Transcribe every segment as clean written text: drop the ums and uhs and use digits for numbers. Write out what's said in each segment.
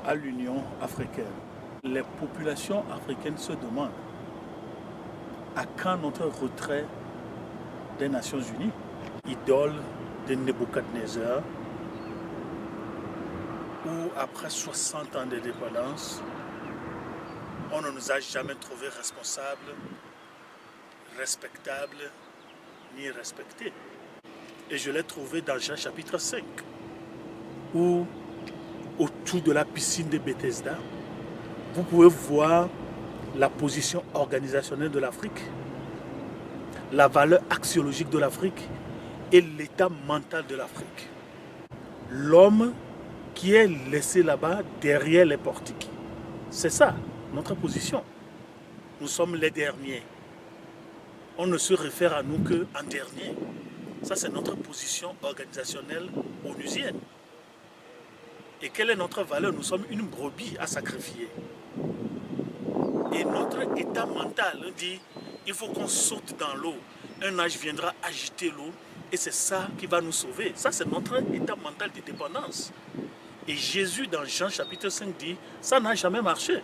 à l'Union africaine. Les populations africaines se demandent à quand notre retrait des Nations Unies, idole de Nebuchadnezzar, où après 60 ans d'indépendance, on ne nous a jamais trouvé responsables, respectables, ni respectés. Et je l'ai trouvé dans Jean chapitre 5, où autour de la piscine de Bethesda, vous pouvez voir la position organisationnelle de l'Afrique, la valeur axiologique de l'Afrique et l'état mental de l'Afrique. L'homme qui est laissé là-bas derrière les portiques. C'est ça, notre position. Nous sommes les derniers. On ne se réfère à nous qu'en dernier. Ça, c'est notre position organisationnelle onusienne. Et quelle est notre valeur? Nous sommes une brebis à sacrifier. Et notre état mental dit, il faut qu'on saute dans l'eau. Un âge viendra agiter l'eau et c'est ça qui va nous sauver. Ça, c'est notre état mental de dépendance. Et Jésus, dans Jean chapitre 5, dit, ça n'a jamais marché.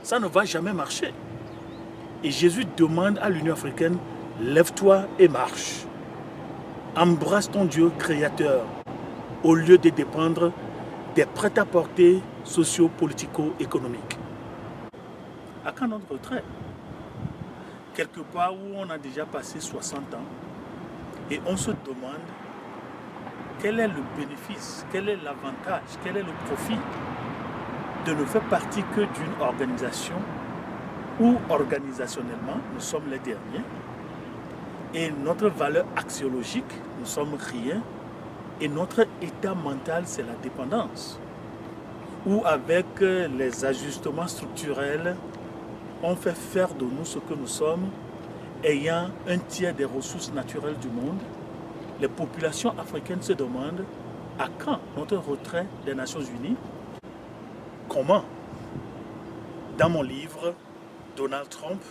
Ça ne va jamais marcher. Et Jésus demande à l'Union africaine, lève-toi et marche. Embrasse ton Dieu créateur au lieu de dépendre des prêt-à-porter socio-politico-économiques. À quand notre retrait? Quelque part où on a déjà passé 60 ans et on se demande quel est le bénéfice, quel est l'avantage, quel est le profit de ne faire partie que d'une organisation où organisationnellement nous sommes les derniers et notre valeur axiologique, nous sommes rien et notre état mental c'est la dépendance. Où avec les ajustements structurels, on fait faire de nous ce que nous sommes, ayant un tiers des ressources naturelles du monde. Les populations africaines se demandent à quand notre retrait des Nations Unies? Comment? Dans mon livre, Donald Trump,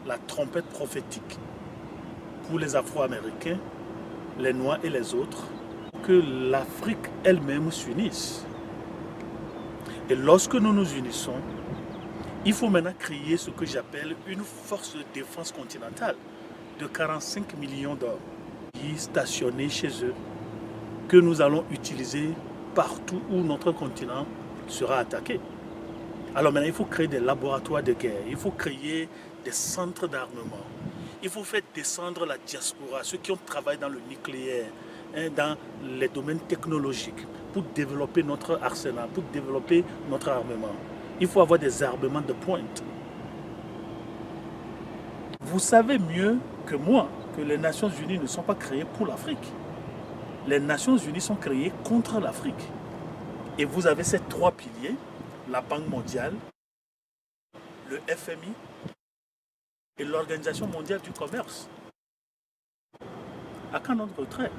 la trompette prophétique pour les Afro-Américains, les Noirs et les autres, que l'Afrique elle-même s'unisse. Et lorsque nous nous unissons, il faut maintenant créer ce que j'appelle une force de défense continentale de 45 millions d'hommes stationnés chez eux, que nous allons utiliser partout où notre continent sera attaqué. Alors maintenant, il faut créer des laboratoires de guerre, il faut créer des centres d'armement, il faut faire descendre la diaspora, ceux qui ont travaillé dans le nucléaire, dans les domaines technologiques, pour développer notre arsenal, pour développer notre armement. Il faut avoir des armements de pointe. Vous savez mieux que moi que les Nations Unies ne sont pas créées pour l'Afrique. Les Nations Unies sont créées contre l'Afrique. Et vous avez ces trois piliers, la Banque mondiale, le FMI et l'Organisation mondiale du commerce. À quand notre retrait?